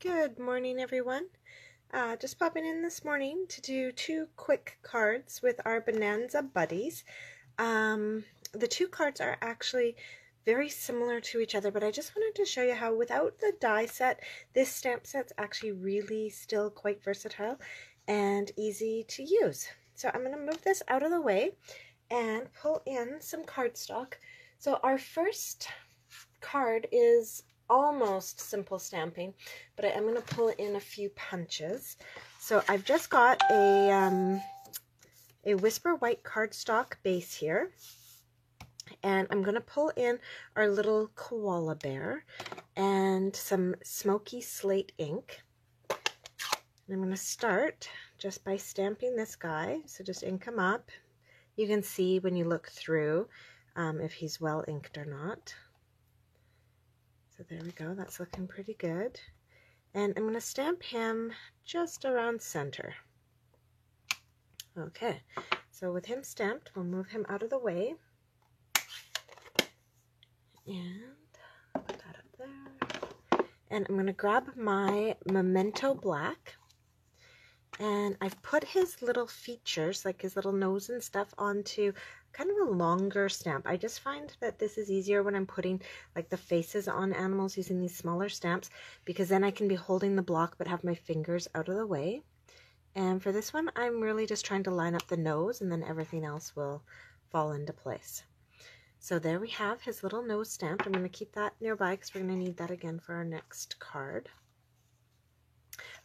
Good morning, everyone. Just popping in this morning to do two quick cards with our Bonanza Buddies. The two cards are actually very similar to each other, but I just wanted to show you how without the die set, this stamp set's actually really still quite versatile and easy to use. So I'm going to move this out of the way and pull in some cardstock. So our first card is almost simple stamping, but I am going to pull in a few punches. So I've just got a Whisper White cardstock base here, and I'm going to pull in our little koala bear and some smoky slate ink. And I'm going to start just by stamping this guy. So just ink him up. You can see when you look through if he's well inked or not. So there we go, that's looking pretty good. And I'm going to stamp him just around center. Okay, so with him stamped, we'll move him out of the way. And put that up there. And I'm going to grab my Memento Black. And I've put his little features, like his little nose and stuff, onto kind of a longer stamp. I just find that this is easier when I'm putting like the faces on animals using these smaller stamps, because then I can be holding the block but have my fingers out of the way. And for this one, I'm really just trying to line up the nose, and then everything else will fall into place. So there we have his little nose stamped. I'm going to keep that nearby because we're going to need that again for our next card.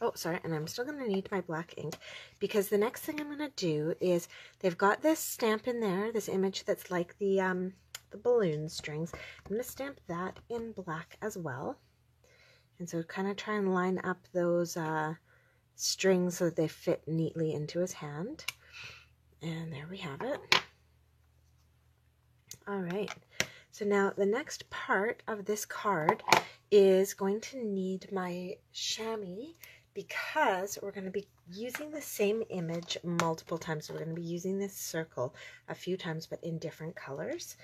Oh, sorry, and I'm still going to need my black ink, because the next thing I'm going to do is, they've got this stamp in there, this image that's like the balloon strings. I'm going to stamp that in black as well. And so kind of try and line up those strings so that they fit neatly into his hand. And there we have it. All right. So now the next part of this card is going to need my chamois, because we're going to be using the same image multiple times. So we're going to be using this circle a few times, but in different colors,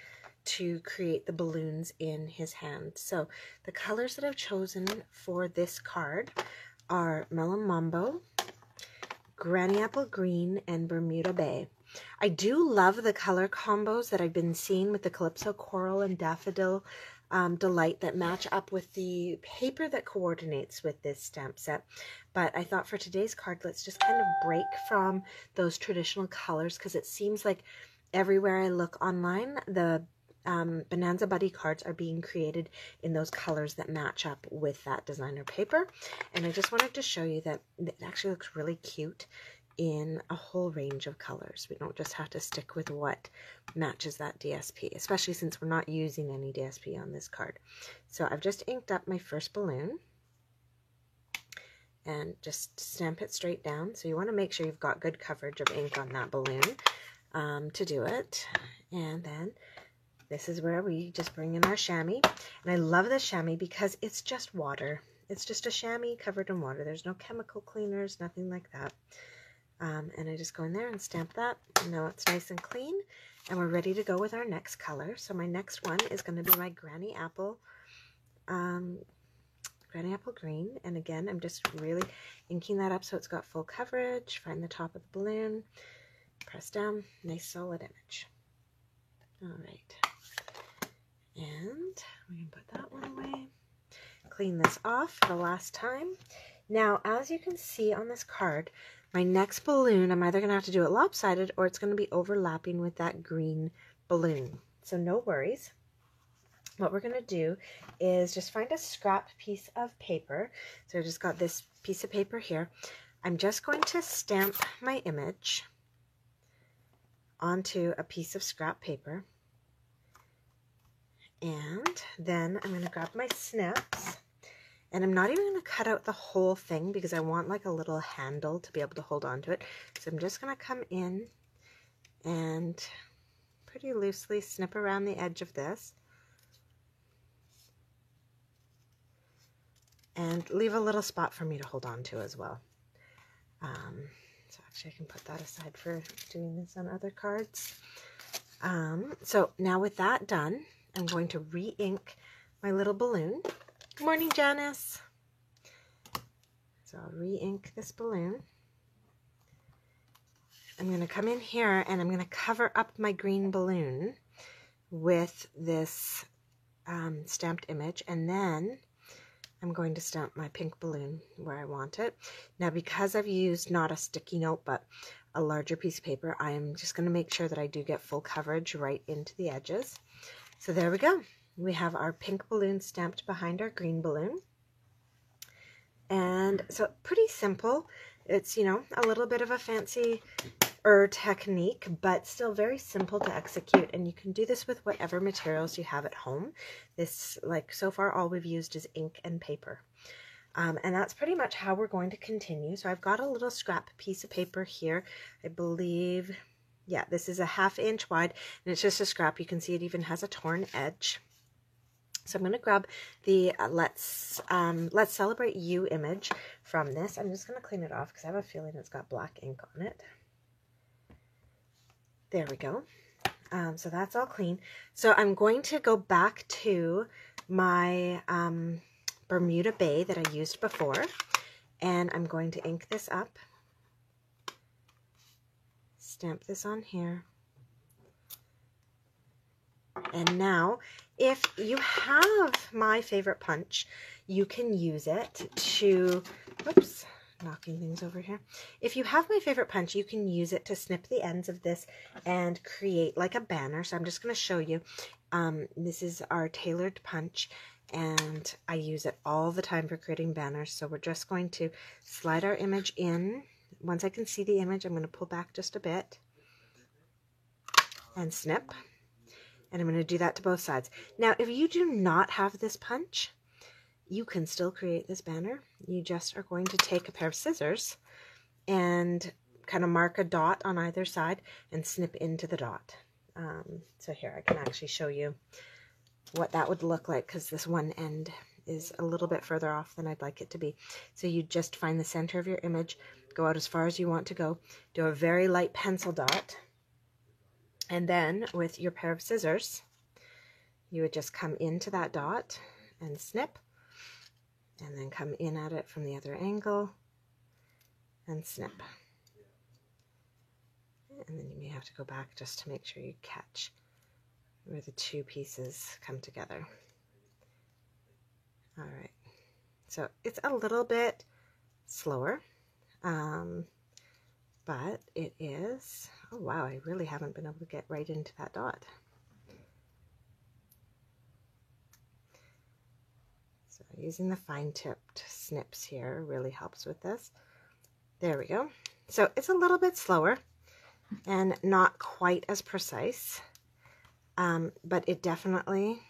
to create the balloons in his hand. So the colors that I've chosen for this card are Melon Mambo, Granny Apple Green, and Bermuda Bay. I do love the color combos that I've been seeing with the Calypso Coral and Daffodil Delight that match up with the paper that coordinates with this stamp set. But I thought for today's card, let's just kind of break from those traditional colors, because it seems like everywhere I look online, the Bonanza Buddy cards are being created in those colors that match up with that designer paper. And I just wanted to show you that it actually looks really cute in a whole range of colors. We don't just have to stick with what matches that DSP, especially since we're not using any DSP on this card. So I've just inked up my first balloon and just stamp it straight down. So you want to make sure you've got good coverage of ink on that balloon to do it. And then this is where we just bring in our chamois. And I love this chamois because it's just water. It's just a chamois covered in water. There's no chemical cleaners, nothing like that. And I just go in there and stamp that. Now it's nice and clean, and we're ready to go with our next color. So my next one is going to be my Granny Apple Green. And again, I'm just really inking that up so it's got full coverage. Find the top of the balloon, press down, nice solid image. All right, and we can put that one away. Clean this off for the last time. Now, as you can see on this card, my next balloon, I'm either going to have to do it lopsided, or it's going to be overlapping with that green balloon. So no worries. What we're going to do is just find a scrap piece of paper. So I just got this piece of paper here. I'm just going to stamp my image onto a piece of scrap paper. And then I'm going to grab my snips. And I'm not even going to cut out the whole thing, because I want like a little handle to be able to hold on to it. So I'm just going to come in and pretty loosely snip around the edge of this. And leave a little spot for me to hold on to as well. So actually I can put that aside for doing this on other cards. So now with that done, I'm going to re-ink my little balloon. Good morning, Janice. So I'll re-ink this balloon. I'm going to come in here and I'm going to cover up my green balloon with this stamped image, and then I'm going to stamp my pink balloon where I want it. Now, because I've used not a sticky note but a larger piece of paper, I am just going to make sure that I do get full coverage right into the edges. So there we go. We have our pink balloon stamped behind our green balloon. And so pretty simple. It's, you know, a little bit of a fancy technique, but still very simple to execute, and you can do this with whatever materials you have at home. This, like, so far all we've used is ink and paper, and that's pretty much how we're going to continue. So I've got a little scrap piece of paper here. I believe, yeah, this is a 1/2 inch wide, and it's just a scrap. You can see it even has a torn edge. So I'm going to grab the Let's Celebrate You image from this. I'm just going to clean it off because I have a feeling it's got black ink on it. There we go. So that's all clean. So I'm going to go back to my Bermuda Bay that I used before, and I'm going to ink this up, stamp this on here. And now, if you have my favorite punch, you can use it to, whoops, knocking things over here. If you have my favorite punch, you can use it to snip the ends of this and create like a banner. So I'm just going to show you. This is our tailored punch, and I use it all the time for creating banners. So we're just going to slide our image in. Once I can see the image, I'm going to pull back just a bit and snip. And I'm going to do that to both sides. Now, if you do not have this punch, you can still create this banner. You just are going to take a pair of scissors and kind of mark a dot on either side and snip into the dot. So here, I can actually show you what that would look like, because this one end is a little bit further off than I'd like it to be. So you just find the center of your image, go out as far as you want to go, do a very light pencil dot, and then with your pair of scissors, you would just come into that dot and snip, and then come in at it from the other angle and snip. And then you may have to go back just to make sure you catch where the two pieces come together. All right, so it's a little bit slower, but it is, oh wow, I really haven't been able to get right into that dot. So using the fine-tipped snips here really helps with this. There we go. So it's a little bit slower and not quite as precise, but it definitely,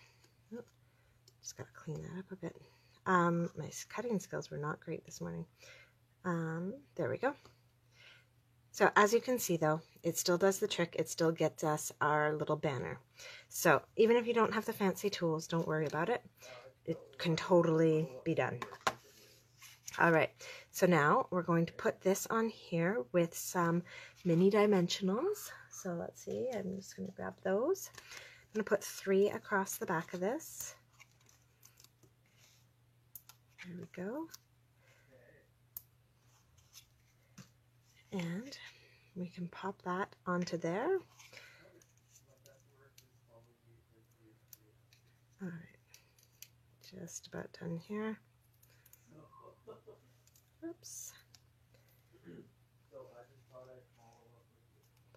just got to clean that up a bit. My cutting skills were not great this morning. There we go. So as you can see, though, it still does the trick. It still gets us our little banner. So even if you don't have the fancy tools, don't worry about it. It can totally be done. All right, so now we're going to put this on here with some mini dimensionals. So let's see, I'm just going to grab those. I'm going to put 3 across the back of this. There we go. And we can pop that onto there. All right, just about done here. Oops.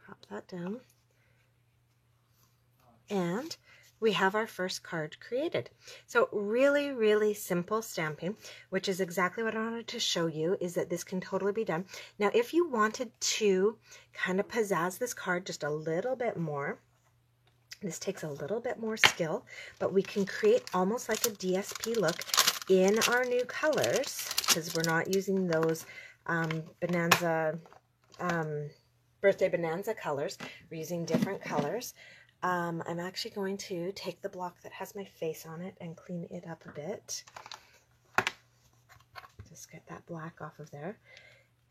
Pop that down. And we have our first card created. So really, really simple stamping, which is exactly what I wanted to show you, is that this can totally be done. Now, if you wanted to kind of pizzazz this card just a little bit more, this takes a little bit more skill, but we can create almost like a DSP look in our new colors, because we're not using those Birthday Bonanza colors. We're using different colors. I'm actually going to take the block that has my face on it and clean it up a bit. Just get that black off of there.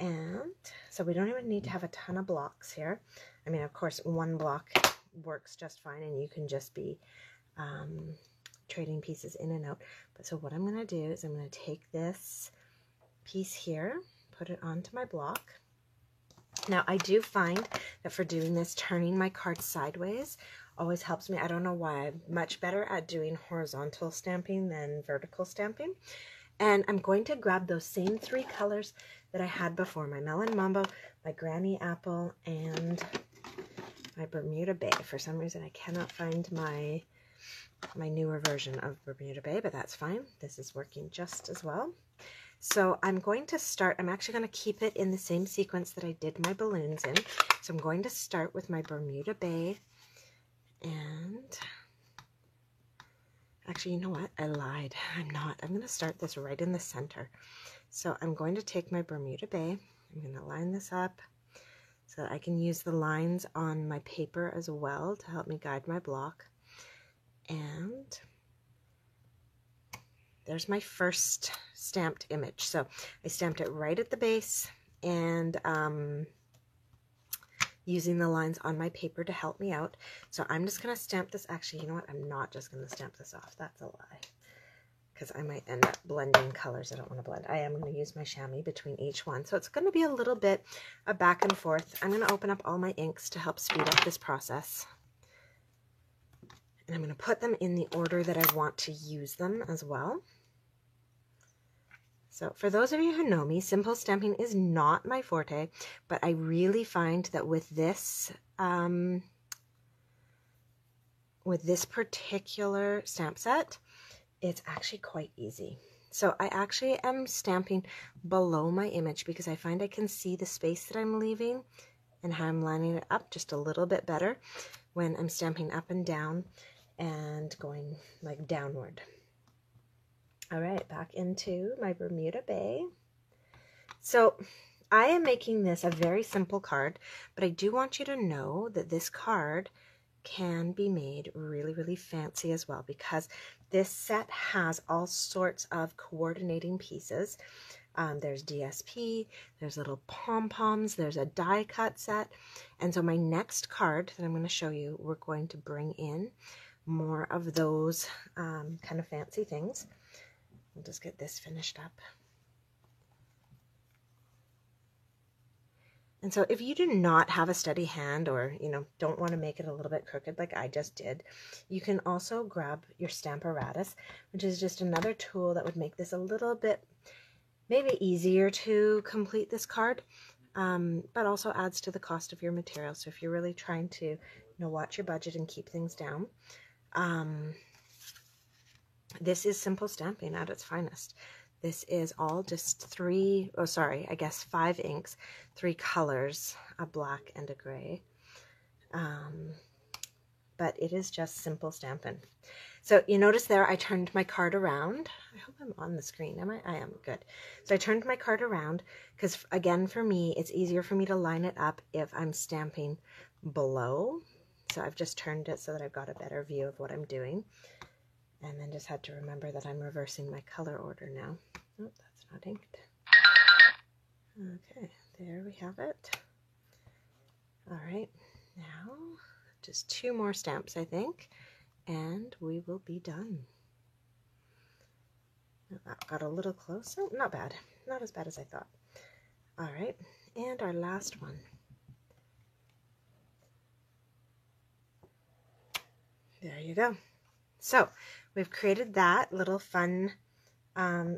And so we don't even need to have a ton of blocks here. I mean, of course, one block works just fine, and you can just be trading pieces in and out. But so what I'm going to do is I'm going to take this piece here, put it onto my block. Now I do find that for doing this, turning my card sideways always helps me. I don't know why. I'm much better at doing horizontal stamping than vertical stamping. And I'm going to grab those same 3 colors that I had before, my Melon Mambo, my Granny Apple, and my Bermuda Bay. For some reason I cannot find my newer version of Bermuda Bay, but that's fine. This is working just as well. So I'm going to start, I'm actually going to keep it in the same sequence that I did my balloons in. So I'm going to start with my Bermuda Bay, and actually, you know what? I lied. I'm not. I'm going to start this right in the center. So I'm going to take my Bermuda Bay. I'm going to line this up so that I can use the lines on my paper as well to help me guide my block. And there's my first stamped image. So I stamped it right at the base, and using the lines on my paper to help me out. So I'm just going to stamp this. Actually, you know what? I'm not just going to stamp this off. That's a lie, because I might end up blending colors I don't want to blend. I am going to use my chamois between each one. So it's going to be a little bit of back and forth. I'm going to open up all my inks to help speed up this process. And I'm going to put them in the order that I want to use them as well. So for those of you who know me, simple stamping is not my forte, but I really find that with this particular stamp set, it's actually quite easy. So I actually am stamping below my image because I find I can see the space that I'm leaving and how I'm lining it up just a little bit better when I'm stamping up and down and going like downward. All right, back into my Bermuda Bay. So I am making this a very simple card, but I do want you to know that this card can be made really, really fancy as well, because this set has all sorts of coordinating pieces. There's DSP, there's little pom-poms, there's a die cut set. And so my next card that I'm going to show you, we're going to bring in more of those kind of fancy things. We'll just get this finished up. And so if you do not have a steady hand, or, you know, don't want to make it a little bit crooked like I just did, you can also grab your Stamparatus, which is just another tool that would make this a little bit maybe easier to complete this card, but also adds to the cost of your material. So if you're really trying to, you know, watch your budget and keep things down, this is simple stamping at its finest. This is all just 5 inks, 3 colors, a black and a gray. But it is just simple stamping. So you notice there I turned my card around. I hope I'm on the screen. Am I? I am. Good. So I turned my card around because, again, for me, it's easier for me to line it up if I'm stamping below. So I've just turned it so that I've got a better view of what I'm doing. And then just had to remember that I'm reversing my color order now. Oh, that's not inked. Okay, there we have it. All right, now just 2 more stamps, I think, and we will be done. That got a little close. Oh, not bad. Not as bad as I thought. All right, and our last one. There you go. So we've created that little fun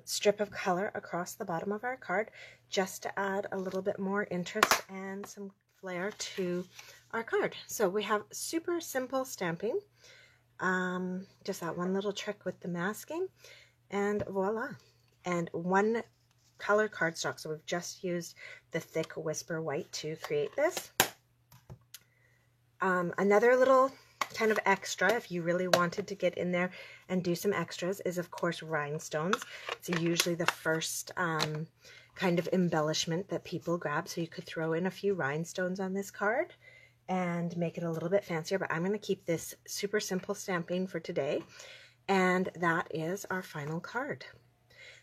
strip of color across the bottom of our card just to add a little bit more interest and some flair to our card. So we have super simple stamping, just that one little trick with the masking, and voila. And 1 color cardstock. So we've just used the thick Whisper White to create this. Another little kind of extra, if you really wanted to get in there and do some extras, is of course rhinestones. It's usually the first kind of embellishment that people grab, so you could throw in a few rhinestones on this card and make it a little bit fancier, but I'm going to keep this super simple stamping for today, and that is our final card.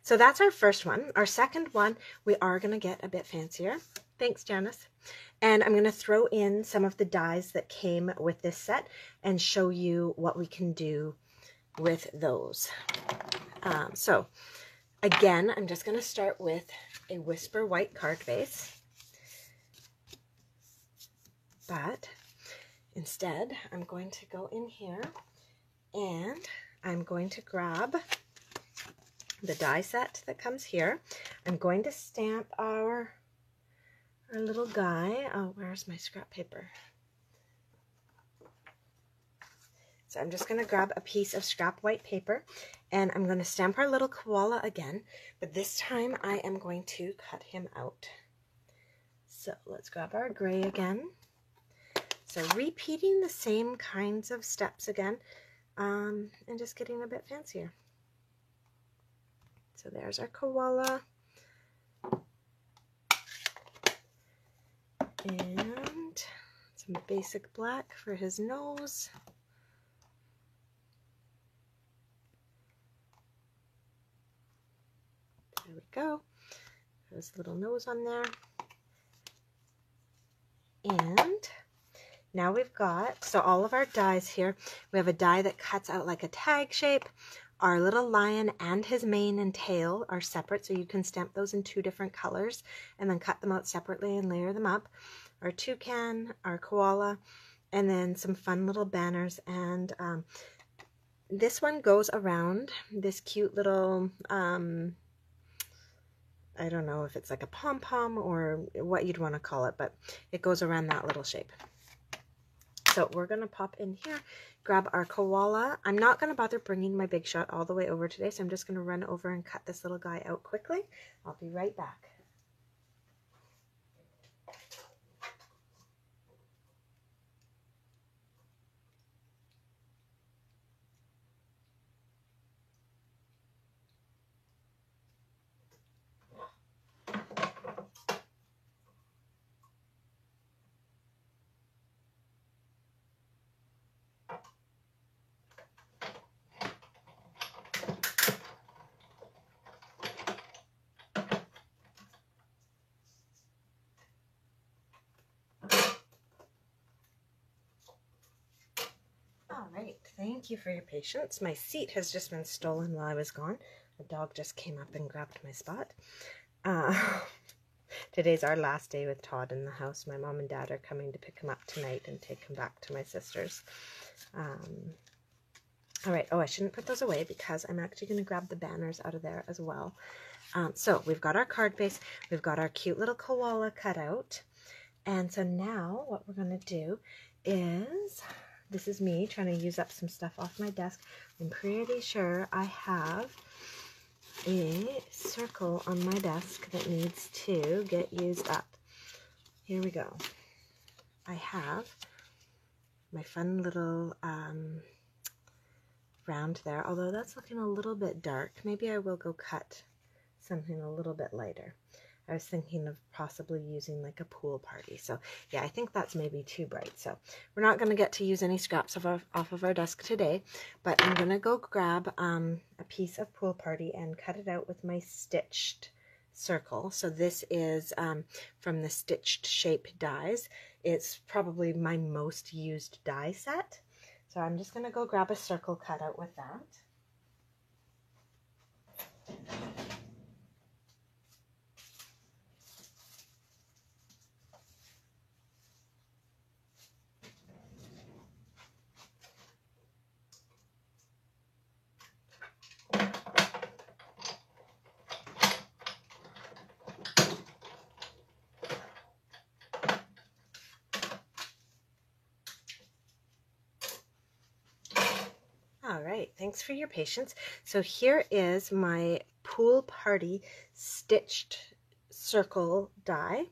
So that's our first one. Our second one, we are going to get a bit fancier. Thanks, Janice. And I'm going to throw in some of the dies that came with this set and show you what we can do with those. So Again, I'm just going to start with a Whisper white card base. But instead, I'm going to go in here and I'm going to grab the die set that comes here. I'm going to stamp our little guy. Oh, where's my scrap paper? So I'm just going to grab a piece of scrap white paper and I'm going to stamp our little koala again, but this time I am going to cut him out. So let's grab our gray again. So repeating the same kinds of steps again, and just getting a bit fancier. So there's our koala. And some basic black for his nose. There we go. There's a little nose on there. And now we've got, so all of our dies here, we have a die that cuts out like a tag shape. Our little lion and his mane and tail are separate, so you can stamp those in 2 different colors and then cut them out separately and layer them up. Our toucan, our koala, and then some fun little banners. And this one goes around this cute little, I don't know if it's like a pom-pom or what you'd want to call it, but it goes around that little shape. So we're going to pop in here, grab our koala. I'm not going to bother bringing my Big Shot all the way over today, so I'm just going to run over and cut this little guy out quickly. I'll be right back. All right, thank you for your patience. My seat has just been stolen while I was gone. The dog just came up and grabbed my spot. Today's our last day with Todd in the house. My mom and dad are coming to pick him up tonight and take him back to my sister's. All right, oh, I shouldn't put those away because I'm actually going to grab the banners out of there as well. So we've got our card base, we've got our cute little koala cut out. And so now what we're going to do is, this is me trying to use up some stuff off my desk. I'm pretty sure I have a circle on my desk that needs to get used up. Here we go. I have my fun little round there, although that's looking a little bit dark. Maybe I will go cut something a little bit lighter. I was thinking of possibly using like a pool party. So yeah, I think that's maybe too bright. So we're not going to get to use any scraps off of our desk today, but I'm going to go grab a piece of pool party and cut it out with my stitched circle. So this is from the Stitched Shape dies. It's probably my most used die set. So I'm just going to go grab a circle cut out with that. All right, thanks for your patience. So here is my pool party stitched circle die,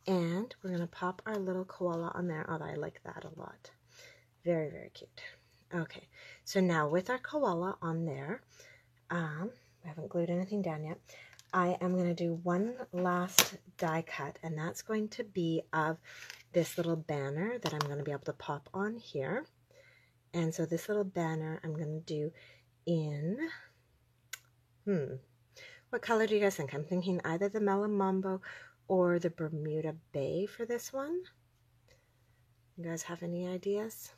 and we're going to pop our little koala on there. Oh, I like that a lot. Very, very cute. Okay, so now with our koala on there, we haven't glued anything down yet. I am going to do one last die cut, and that's going to be of this little banner that I'm going to be able to pop on here. And so this little banner I'm going to do in, what color do you guys think? I'm thinking either the Melon Mambo or the Bermuda Bay for this one. You guys have any ideas?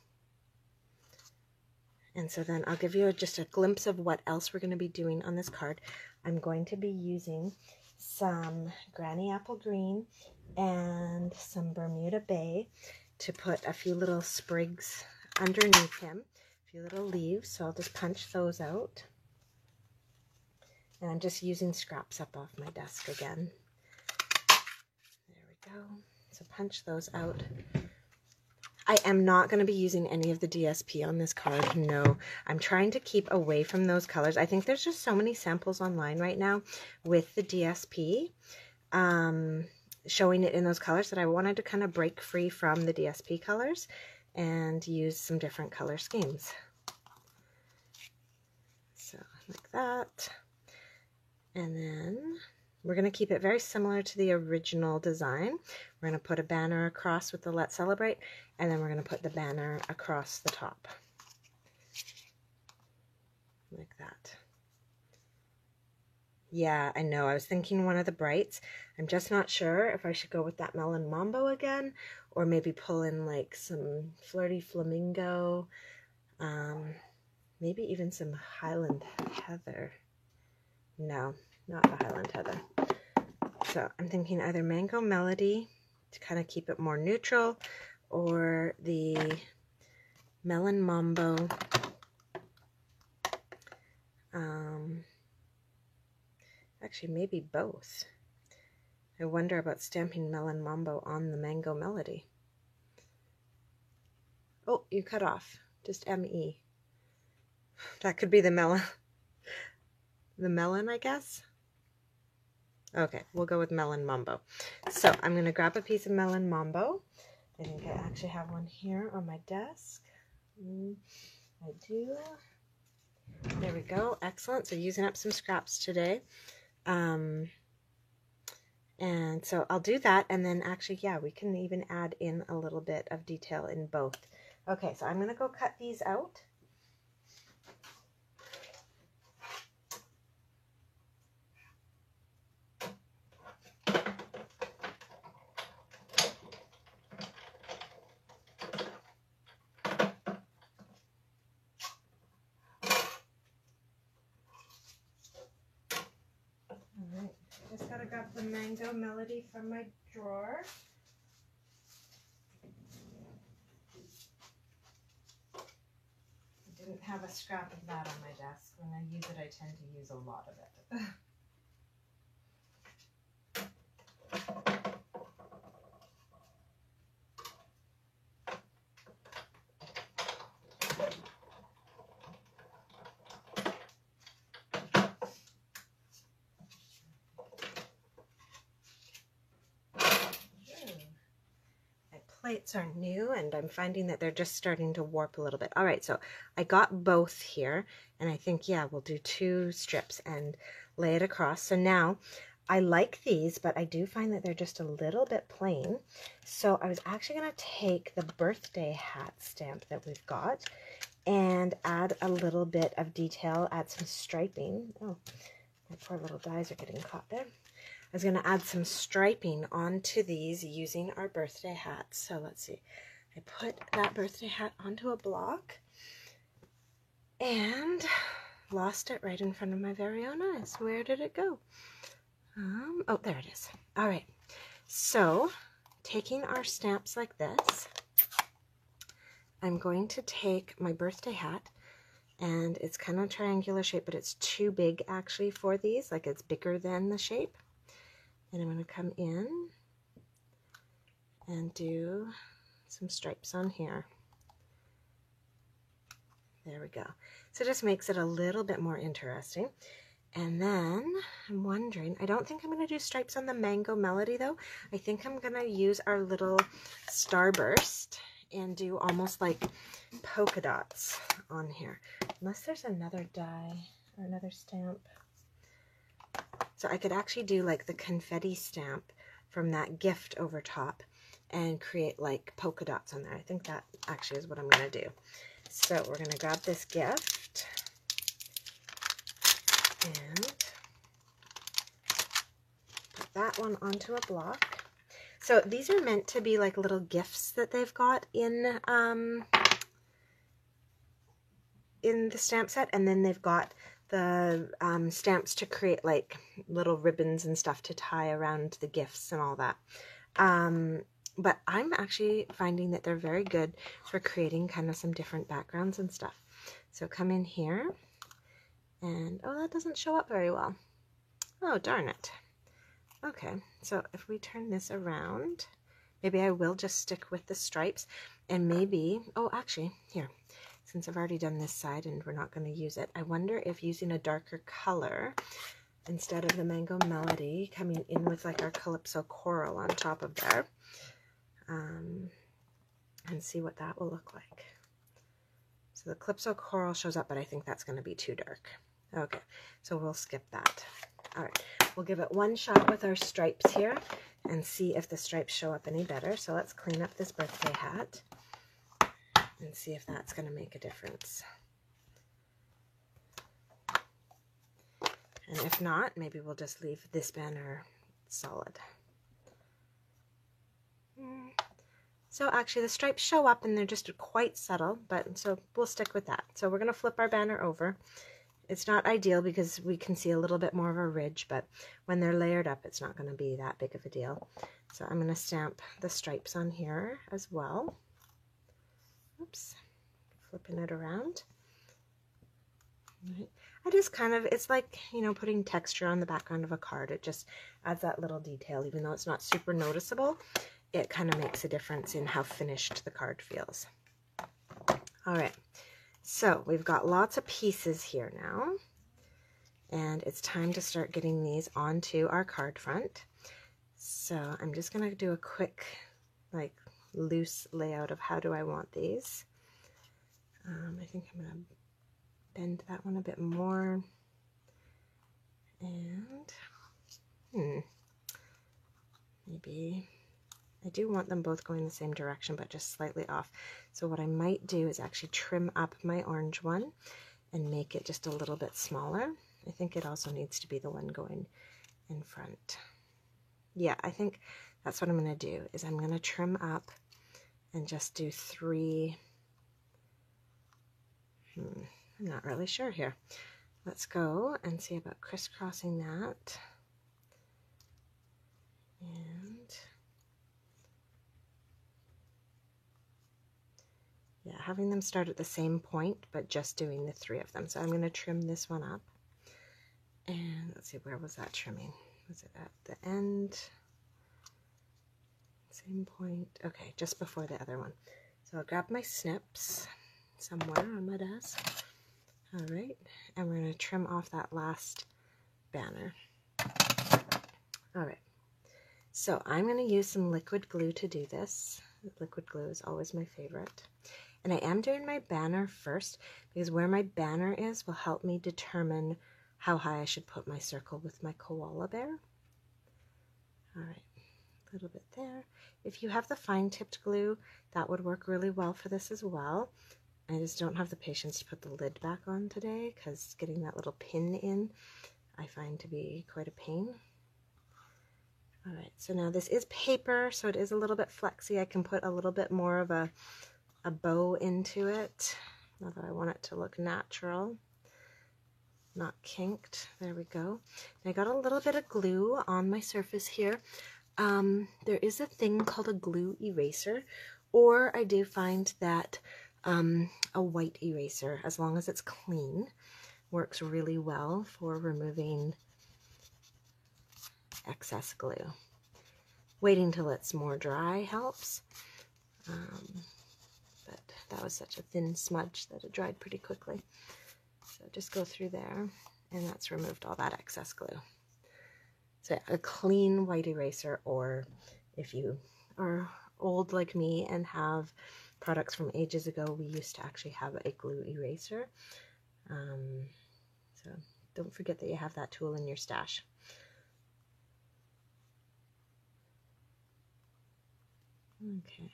And so then I'll give you just a glimpse of what else we're going to be doing on this card. I'm going to be using some Granny Apple Green and some Bermuda Bay to put a few little sprigs underneath him, a few little leaves, so I'll just punch those out. And I'm just using scraps up off my desk again. There we go. So punch those out. I am not going to be using any of the DSP on this card. No, I'm trying to keep away from those colors. I think there's just so many samples online right now with the DSP showing it in those colors that I wanted to kind of break free from the DSP colors and use some different color schemes. So like that. And then we're going to keep it very similar to the original design. We're going to put a banner across with the Let's Celebrate, and then we're going to put the banner across the top. Like that. Yeah, I know. I was thinking one of the brights. I'm just not sure if I should go with that Melon Mambo again, or maybe pull in like some Flirty Flamingo, maybe even some Highland Heather. No, not the Highland Heather. So I'm thinking either Mango Melody to kind of keep it more neutral, or the Melon Mambo. Actually, maybe both. I wonder about stamping Melon Mambo on the Mango Melody. Oh, you cut off. Just M-E. That could be the melon. The melon, I guess. Okay, we'll go with Melon Mambo. So I'm going to grab a piece of Melon Mambo. I think I actually have one here on my desk. I do. There we go. Excellent. So using up some scraps today. And so I'll do that, and then actually, yeah, we can even add in a little bit of detail in both. Okay, so I'm going to go cut these out. Alright, just gotta grab the Mango Melody from my drawer. I didn't have a scrap of that on my desk. When I use it, I tend to use a lot of it. Plates are new, and I'm finding that they're just starting to warp a little bit. All right, so I got both here, and I think, yeah, we'll do 2 strips and lay it across. So now I like these, but I do find that they're just a little bit plain. So I was actually going to take the birthday hat stamp that we've got and add a little bit of detail, add some striping. Oh, my poor little dies are getting caught there. I was going to add some striping onto these using our birthday hats. So let's see. I put that birthday hat onto a block and lost it right in front of my very own eyes. Where did it go? Oh, there it is. All right. So taking our stamps like this, I'm going to take my birthday hat, and it's kind of triangular shape, but it's too big actually for these. Like, it's bigger than the shape. And I'm going to come in and do some stripes on here. There we go. So it just makes it a little bit more interesting. And then I'm wondering, I don't think I'm going to do stripes on the Mango Melody though. I think I'm going to use our little Starburst and do almost like polka dots on here. Unless there's another die or another stamp. So I could actually do like the confetti stamp from that gift over top and create like polka dots on there. I think that actually is what I'm going to do. So we're going to grab this gift and put that one onto a block. So these are meant to be like little gifts that they've got in the stamp set, and then they've got stamps to create like little ribbons and stuff to tie around the gifts and all that. But I'm actually finding that they're very good for creating kind of some different backgrounds and stuff. So come in here and, oh, that doesn't show up very well. Oh, darn it. Okay, so if we turn this around, maybe I will just stick with the stripes and maybe, oh, actually, here, since I've already done this side and we're not going to use it, I wonder if using a darker color instead of the Mango Melody coming in with like our Calypso Coral on top of there, and see what that will look like. So the Calypso Coral shows up, but I think that's going to be too dark. Okay, so we'll skip that. All right, we'll give it one shot with our stripes here and see if the stripes show up any better. So let's clean up this birthday hat and see if that's going to make a difference. And if not, maybe we'll just leave this banner solid. So actually the stripes show up and they're just quite subtle, but so we'll stick with that. So we're going to flip our banner over. It's not ideal because we can see a little bit more of a ridge, but when they're layered up, it's not going to be that big of a deal. So I'm going to stamp the stripes on here as well. Oops, flipping it around. Right. I just kind of, it's like, you know, putting texture on the background of a card. It just adds that little detail, even though it's not super noticeable. It kind of makes a difference in how finished the card feels. All right, so we've got lots of pieces here now, and it's time to start getting these onto our card front. So I'm just going to do a quick, like, loose layout of how do I want these. I think I'm going to bend that one a bit more, and maybe I do want them both going the same direction, but just slightly off. So what I might do is actually trim up my orange one and make it just a little bit smaller. I think it also needs to be the one going in front. Yeah, I think that's what I'm going to do, is I'm going to trim up and just do 3. I'm not really sure here. Let's go and see about crisscrossing that. And yeah, having them start at the same point, but just doing the 3 of them. So I'm going to trim this one up. And let's see, where was that trimming? Was it at the end? Same point. Okay, just before the other one. So I'll grab my snips somewhere on my desk. All right, and we're going to trim off that last banner. All right, so I'm going to use some liquid glue to do this. Liquid glue is always my favorite. And I am doing my banner first because where my banner is will help me determine how high I should put my circle with my koala bear. All right, a little bit there. If you have the fine-tipped glue, that would work really well for this as well. I just don't have the patience to put the lid back on today because getting that little pin in I find to be quite a pain. All right, so now this is paper, so it is a little bit flexy. I can put a little bit more of a bow into it, although I want it to look natural, not kinked. There we go. I got a little bit of glue on my surface here. There is a thing called a glue eraser, or I do find that a white eraser, as long as it's clean, works really well for removing excess glue. Waiting till it's more dry helps, but that was such a thin smudge that it dried pretty quickly. So just go through there, and that's removed all that excess glue. So a clean white eraser, or if you are old like me and have products from ages ago, we used to actually have a glue eraser. So don't forget that you have that tool in your stash. Okay.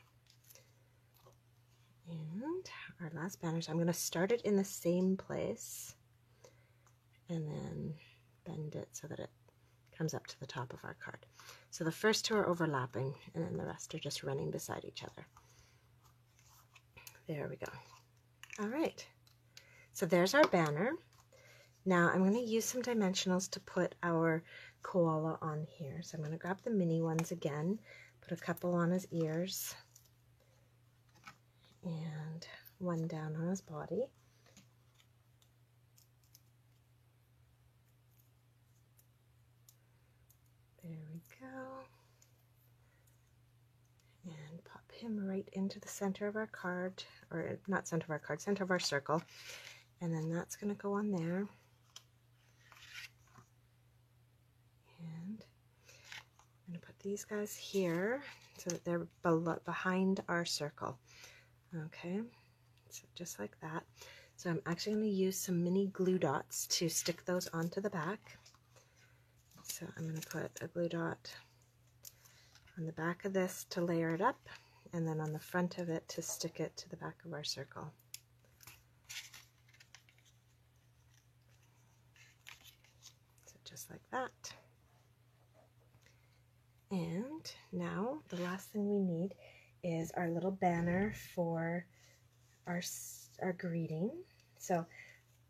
And our last banner, so I'm going to start it in the same place and then bend it so that it comes up to the top of our card. So the first 2 are overlapping, and then the rest are just running beside each other. There we go. All right. So there's our banner. Now I'm going to use some dimensionals to put our koala on here. So I'm going to grab the mini ones again, put a couple on his ears, and one down on his body. There we go. And pop him right into the center of our card, or not center of our card, center of our circle. And then that's going to go on there. And I'm going to put these guys here so that they're behind our circle. Okay, so just like that. So I'm actually going to use some mini glue dots to stick those onto the back. So I'm going to put a glue dot on the back of this to layer it up, and then on the front of it to stick it to the back of our circle. So just like that. And now the last thing we need is our little banner for our greeting. So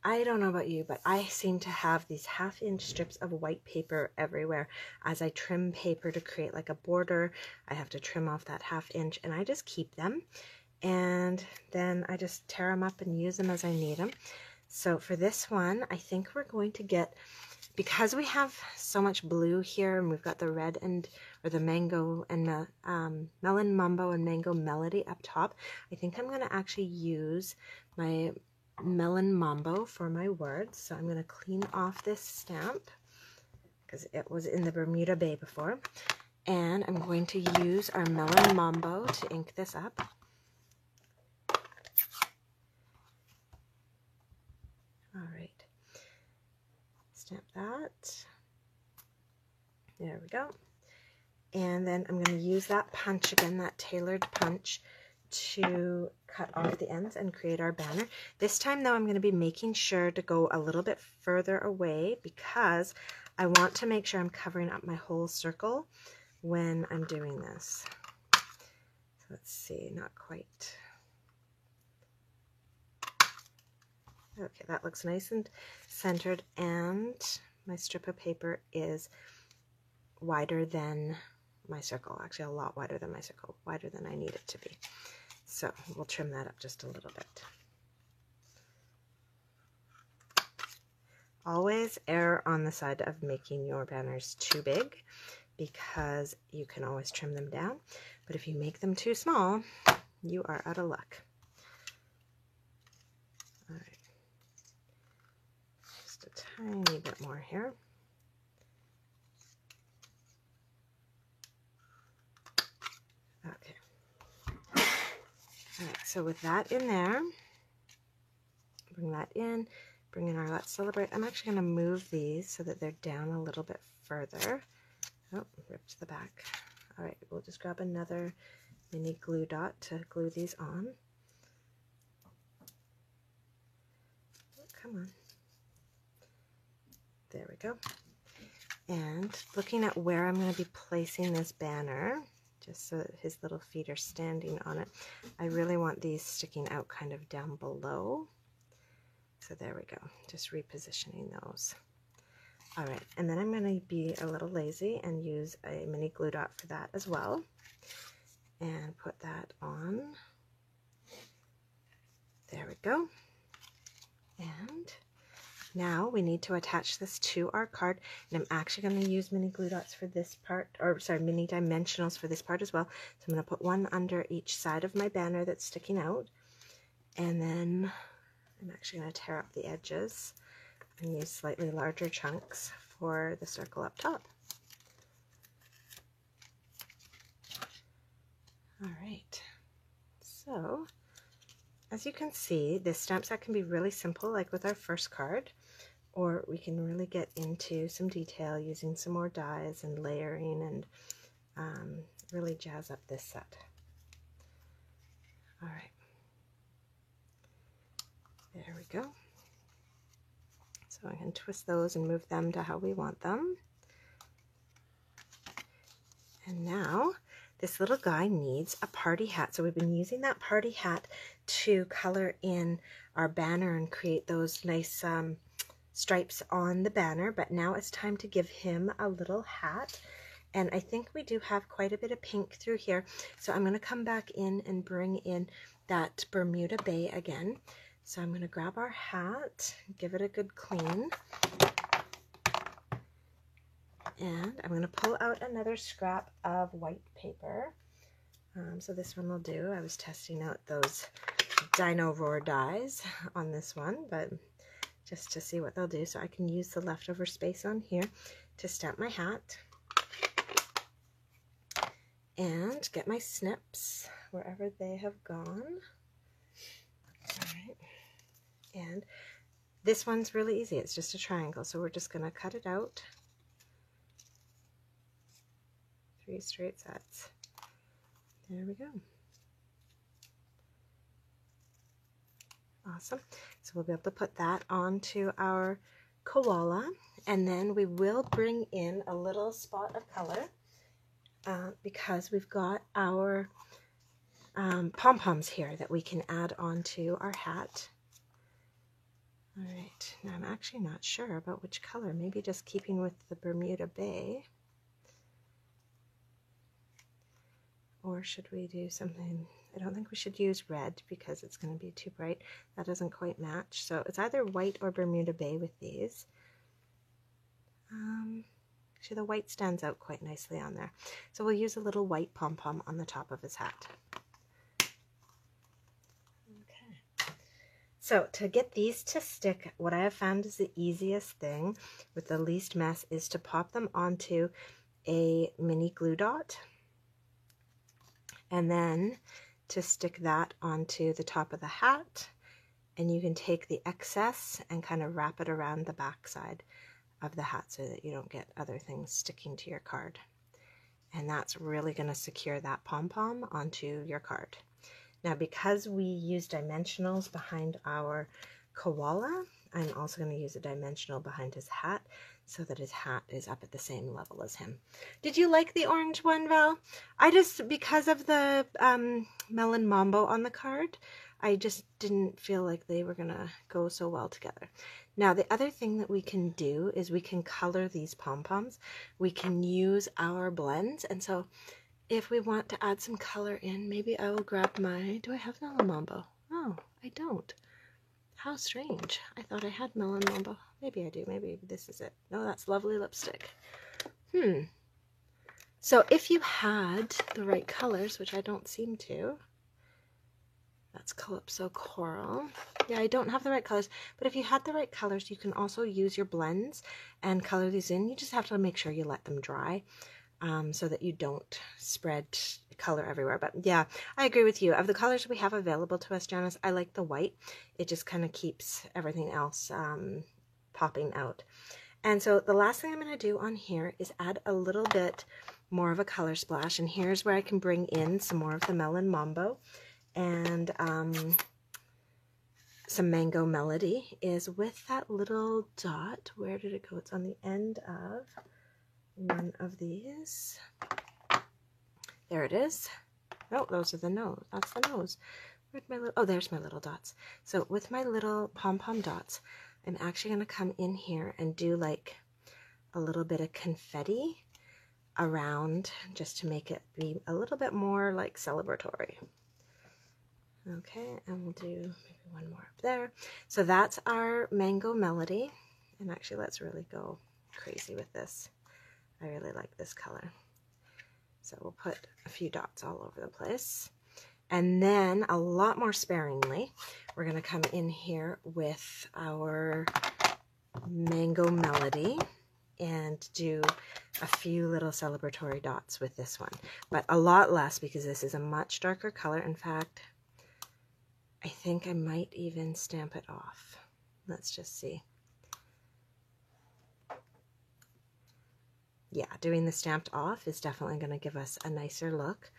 I don't know about you, but I seem to have these 1/2 inch strips of white paper everywhere. As I trim paper to create like a border, I have to trim off that 1/2 inch, and I just keep them. And then I just tear them up and use them as I need them. So for this one, I think we're going to get, because we have so much blue here, and we've got the red and, or the mango and melon mambo and mango melody up top, I think I'm going to actually use my melon mambo for my words. So I'm going to clean off this stamp because it was in the Bermuda Bay before, and I'm going to use our melon mambo to ink this up. All right, stamp that. There we go. And then I'm going to use that punch again, that tailored punch, to cut off the ends and create our banner. This time though, I'm going to be making sure to go a little bit further away because I want to make sure I'm covering up my whole circle when I'm doing this. So let's see, not quite. Okay, that looks nice and centered, and my strip of paper is wider than my circle, actually a lot wider than my circle, wider than I need it to be. So we'll trim that up just a little bit. Always err on the side of making your banners too big, because you can always trim them down. But if you make them too small, you are out of luck. All right, just a tiny bit more here. Okay. All right, so with that in there, bring that in, bring in our Let's Celebrate. I'm actually going to move these so that they're down a little bit further. Oh, ripped the back. All right, we'll just grab another mini glue dot to glue these on. Oh, come on. There we go. And looking at where I'm going to be placing this banner, just so that his little feet are standing on it, I really want these sticking out kind of down below. So there we go, just repositioning those. All right, and then I'm going to be a little lazy and use a mini glue dot for that as well, and put that on. There we go. And now we need to attach this to our card, and I'm actually going to use mini glue dots for this part, or sorry, mini dimensionals for this part as well. So I'm going to put one under each side of my banner that's sticking out, and then I'm actually going to tear up the edges and use slightly larger chunks for the circle up top. All right, so as you can see, this stamp set can be really simple, like with our first card, or we can really get into some detail using some more dies and layering and really jazz up this set. All right, there we go. So I can twist those and move them to how we want them. And now this little guy needs a party hat. So we've been using that party hat to color in our banner and create those nice stripes on the banner, but now it's time to give him a little hat. And I think we do have quite a bit of pink through here. So I'm going to come back in and bring in that Bermuda Bay again. So I'm going to grab our hat, give it a good clean. And I'm going to pull out another scrap of white paper. So this one will do. I was testing out those Dino Roar dies on this one, but just to see what they'll do. So I can use the leftover space on here to stamp my hat. And get my snips wherever they have gone. All right. And this one's really easy. It's just a triangle. So we're just going to cut it out. 3 straight sets. There we go. Awesome. So we'll be able to put that onto our koala. And then we will bring in a little spot of color. Because we've got our pom-poms here that we can add onto our hat. All right, now I'm actually not sure about which color, maybe just keeping with the Bermuda Bay. Or should we do something, I don't think we should use red because it's going to be too bright. That doesn't quite match. So it's either white or Bermuda Bay with these. Actually, the white stands out quite nicely on there. So we'll use a little white pom-pom on the top of his hat. Okay. So to get these to stick, what I have found is the easiest thing with the least mess is to pop them onto a mini glue dot. And then to stick that onto the top of the hat. And you can take the excess and kind of wrap it around the back side of the hat so that you don't get other things sticking to your card. And that's really going to secure that pom-pom onto your card. Now, because we use dimensionals behind our koala, I'm also going to use a dimensional behind his hat so that his hat is up at the same level as him. Did you like the orange one, Val? I just, because of the Melon Mambo on the card, I just didn't feel like they were going to go so well together. Now, the other thing that we can do is we can color these pom-poms. We can use our blends. And so if we want to add some color in, maybe I will grab my, do I have Melon Mambo? Oh, I don't. How strange. I thought I had Melon Mambo. Maybe I do. Maybe this is it. No, that's Lovely Lipstick. So if you had the right colors, which I don't seem to, that's Calypso Coral. Yeah, I don't have the right colors, but if you had the right colors, you can also use your blends and color these in. You just have to make sure you let them dry so that you don't spread color everywhere. But yeah, I agree with you. Of the colors we have available to us, Janice, I like the white. It just kind of keeps everything else popping out. And so the last thing I'm going to do on here is add a little bit more of a color splash. And here's where I can bring in some more of the Melon Mambo. And some Mango Melody is with that little dot. Where did it go? It's on the end of one of these. There it is. Oh, those are the nose. That's the nose. Where'd my little, oh, there's my little dots. So with my little pom-pom dots, I'm actually going to come in here and do like a little bit of confetti around just to make it be a little bit more like celebratory. Okay, and we'll do maybe one more up there. So that's our Mango Melody. And actually, let's really go crazy with this. I really like this color. So we'll put a few dots all over the place. And then a lot more sparingly, we're going to come in here with our Mango Melody and do a few little celebratory dots with this one. But a lot less because this is a much darker color. In fact, I think I might even stamp it off. Let's just see. Yeah, doing the stamped off is definitely going to give us a nicer look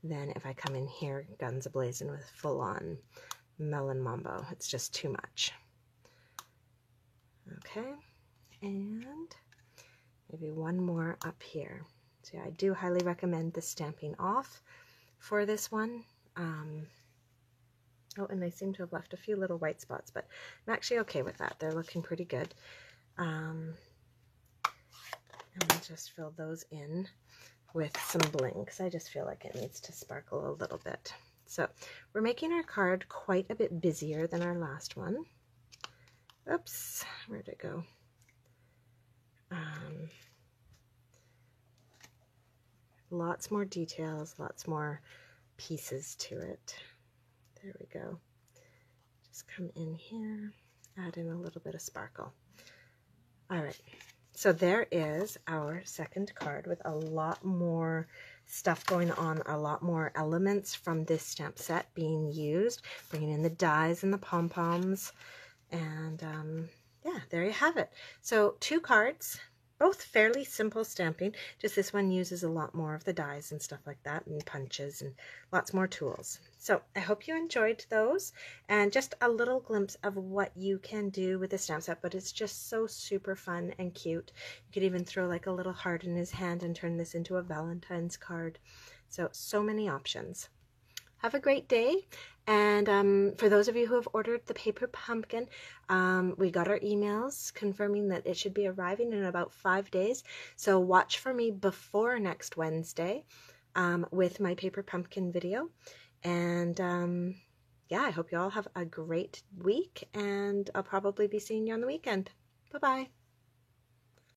than if I come in here guns a-blazing with full-on Melon Mambo. It's just too much. Okay, and maybe one more up here. So yeah, I do highly recommend the stamping off for this one. Oh, and I seem to have left a few little white spots, but I'm actually okay with that. They're looking pretty good. And we'll just fill those in with some bling because I just feel like it needs to sparkle a little bit. So we're making our card quite a bit busier than our last one. Oops, where'd it go? Lots more details, lots more pieces to it. There we go. Just come in here, add in a little bit of sparkle. All right, so there is our second card with a lot more stuff going on, a lot more elements from this stamp set being used, bringing in the dies and the pom-poms, and yeah, there you have it. So 2 cards, both fairly simple stamping, just this one uses a lot more of the dies and stuff like that, and punches and lots more tools. So I hope you enjoyed those, and just a little glimpse of what you can do with the stamp set, but it's just so super fun and cute. You could even throw like a little heart in his hand and turn this into a Valentine's card. So many options. Have a great day. And for those of you who have ordered the paper pumpkin, we got our emails confirming that it should be arriving in about 5 days. So watch for me before next Wednesday with my paper pumpkin video. And yeah, I hope you all have a great week, and I'll probably be seeing you on the weekend. Bye-bye.